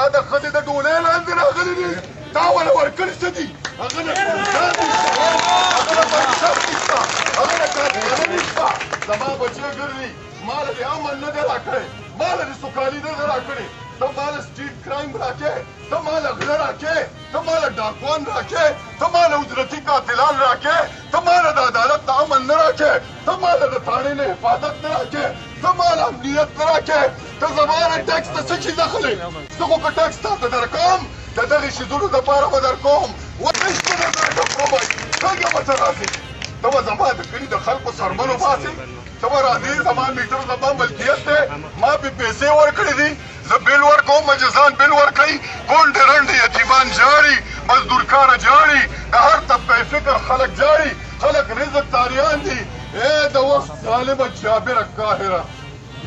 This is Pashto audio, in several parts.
دا د ښځې د ډولۍ لاندې راغلي دي تا وله ورکړي څه دي هغه نه ګلدان نشته هغه نه بنسټ نشته هغه نه کارخانه نشته زما بچی ګرځي ما له دې امن نه دی راکړی ما له دې سوکالي نه دی راکړې ته ما له سټریټ کرایم راکې ته ما له غله راکې ته ما له ډاکوان راکې ته ما له اجرتي قاتلان راکې ته ما له د عدالت د امن نه راکې ته ما له د تاڼې نه حفاظت نه راکې ته ما له امنیت نه راکې ته زما نه ټیکس ته څه شي دخل یې زه خو که ټیکس تاته درکوم د دغې شیزونو دپاره به درکوم ورزش به درته درکوم څنګه به ته راځې ته به زما د کلي د خلکو سرمن وباسې ته به راځې زما میټر زما ملکیت دی ما پې پیسې ورکړې دي زه بیل ورکوم مجزان بیل ورکوي کونډې رنډې یتیمان جاړي مزدورکاره جاړي د هر طبقه فکر خلک جاړي خلک رزق تاریان دي ای د وخت ظالمه جابره قاهره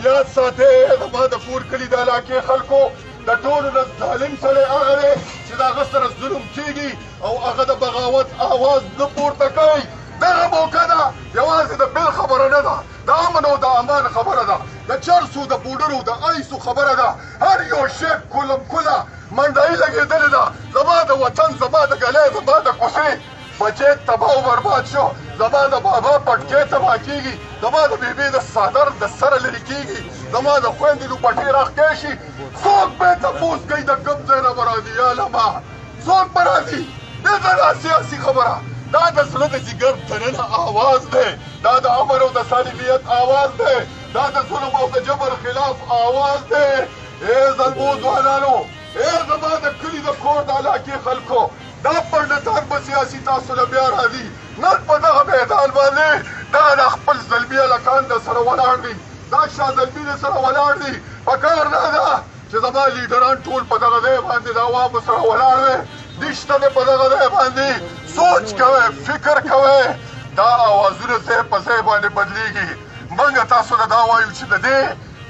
یاد ساتئ زما د کور کلي د علاقې خلکو د ټولو نه ظالم سړی هغه دی چې د هغه سره ظلم کېږي او هغه د بغاوت آواز نه پورته کوي دغه موقع ده یوازې د بیل خبره نه ده د امن او د امان خبره ده د چرسو د پوډرو د ایسو خبره ده هر یو شی کلم کله منډایي لګېدلې ده زما د وطن زما د ګلی زما د کوڅې بچی تباه و برباد شو زما د بابا پټکې تباه کېږي زما د بیبي د څادر د سره لرې کېږي زما د خویندې لوپټې راښکې شي څوک به یې تپوس کوي د کوم ځای نه به راځي یا لما څوک به راځي دلته دا سیاسي خبره دا د زړه د جګر دننه آواز دی دا د امن او د صالحیت آواز دی دا د ظلم او د جبر خلاف آواز دی ای زلمو ځوانانو ای زما د کلي د کور د علاقې خلکو دا پنډتان به سیاسي تاسو له بیا راځي نن په دغه میدان باندې دا د خپل زلمي هلکان د سره ولاړ دي دا شاه زلمي د سره ولاړ دي پکار نه ده چې زما لیډران ټول په دغه ځای باندې د عوامو سره ولاړ دی نشته دی په دغه ځای باندې سوچ کوئ فکر کوئ دا اوازونه ځای په ځای باندې بدلیږي موږ تاسو ته دا وایو چې د دې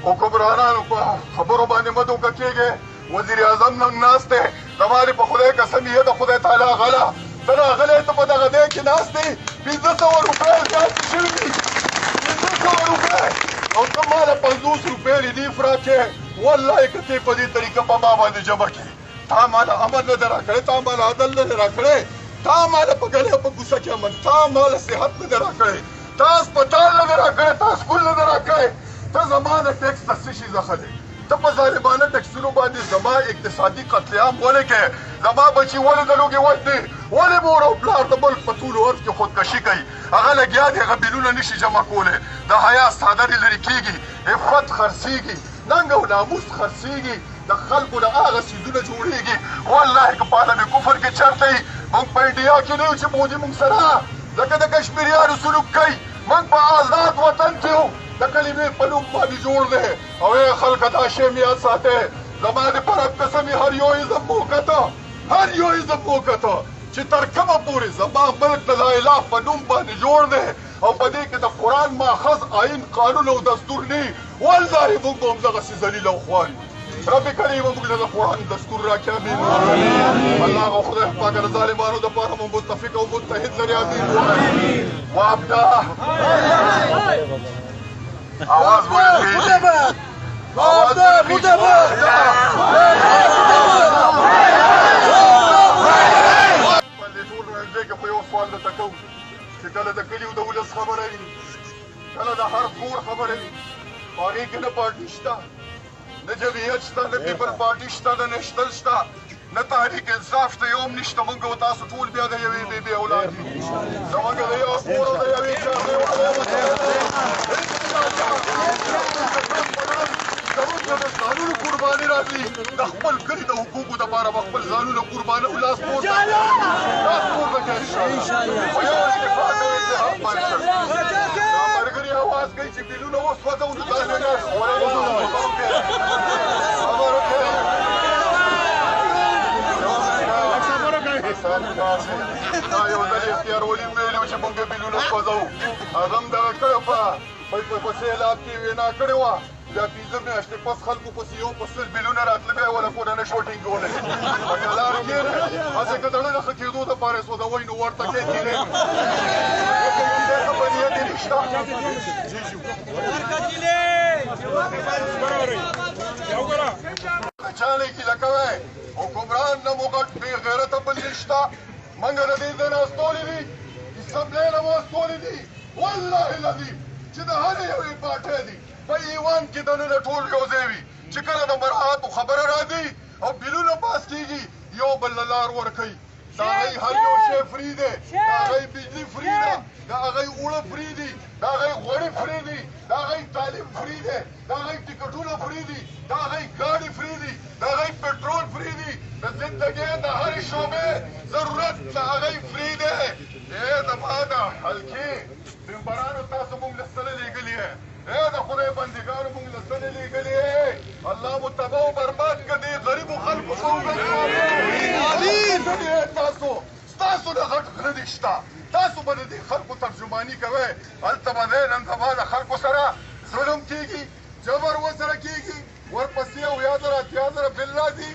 حکمرانانو په خبرو باندې مه دوکه کېږئ وزیر اعظم نن ناست دی زما دې په خدای قسم یې د خدای تعالی غله ته راغلی ته په دغه ځای کې ناست دی 1500 روپۍ زیاتې شوي دي 1500 روپۍ او ته ما له 50 روپۍ ریلیف راکړې والله که ته په دې طریقه په ما باندې جمع کړې تا ما له امن نه دی راکړی تا ما له عدل نه دی راکړی تا ما له په ګلې په کوڅه کې امن تا ما له صحت نه دی راکړی تا اسپتال نه دی راکړی تا سکول نه دی راکړی ته زما د ټیکس ته څه شي دخل یې ته په ظالمانه ټیکسونو باندې زما اقتصادي قتل عام ولې کوې زما بچي ولې د لوږې وژنې ولې مور او پلار د ملک په طول عرض کې خودکشي کوي هغه لګیا دي هغه بیلونه نشي جمع کولی د حیا څادرې لرې کېږي عفت خرڅېږي ننګ او ناموس خرڅېږي د خلکو له هغه څیزونه جوړېږي والله که په عالم کفر کې چېرته یي موږ په انډیا کې نه یو چې مودي موږ سره لکه د کشمیریانو سلوک کوي موږ په آزاد وطن کې یو د کلمې په نوم باندې جوړ دی او ای خلکه دا شی مې یاد ساتئ زما د په رب قسم یې هر یو عزت مو وکته هر یو عزت مو وکته چې تر کومه پورې زما ملک د لا اله په نوم باندې جوړ دی او په دې کې د قرآن ماخذ آئین قانون او دستور نه وي والله موږ به همدغسې ذلیل او خوار یو رب کریم موږ له د قرآن دستور راکړي امین الله هغه خدای پاک د ظالمانو دپاره مو متفق او متحد لري امین وابدا آواز بولے تیزی آواز بولے تیزی باندې ټول راځي که په یو سوال درته کوم چې کله د کلي د ولس خبره وي کله د هر کور خبره وي په هغې کې نه پارټي شته نه جمعیت شته نه پیپل پارټي شته نه نشتل شته نه تحریک انصاف شته یو هم نشته موږ او تاسو ټول بیا د یوې بېبې اولاد یو زموږ د یو کور او د یوې جامې زموږ د ځانونو قرباني راځي د خپل کلي د حقوقو دپاره به خپل ځانونه قربانه او لاس پورته کوي په یو اتفاق او اتحاد باندې دا ملګري اواز کوي چې بیلونه وسوځو نو تاسو نه دا یو ځل اختیار ولي ویلي و چې موږ بیلونه سوځوو هغه هم دغه کړی په سیلاب کې وینا کړې وه بیا 15 میاشتې پس خلکو پسې یو په سل بیلونه راتله بیا یې وله کورنۍ شوټینګ کولی په کلار کښېنئ هسې که د ړنه ښه کېدو دپاره یې سوځوئ نو ورته کې کېنئ څه په نیت یې نشته بچانے کی لکوے حکمران نه مو غټ بې غیرته بل نشته منګه د دې ځای نه استولې دي اسمبلۍ نه مو استولې دي والله العظیم چې د هرې یوې پارټۍ دي په ایوان کې دننه ټول یو ځای وي چې کله د مراعاتو خبره راځي او بلونه پاس کېږي یو بل له لار ورکوي د هغوی هر یو شی فري دی د هغوی بجلي فري ده د هغوی اوړه فري دي د هغوی غوړي فري دي د هغوی تعلیم فري دی د هغوی ټکټونه فري دي د هغوی ګاډي فري دي د هغوی پټرول فري دي د زندګۍ د هرې شعبې ضرورت د هغوی فري دی زما د حلقې ممبرانو تاسو موږ له ستنې لېږلي د خدای بندګانو موږ له ستنې لېږلي الله مو تباه او برباد کړه دې غریبو خلکو څه تاسو ستاسو د غټ غره دې شته تاسو به د دې خلکو ترجماني کوئ هلته به دی نن سبا د خلکو سره ظلم کېږي جبر ورسره کېږي ورپسې 7,000 8,000 بل راځي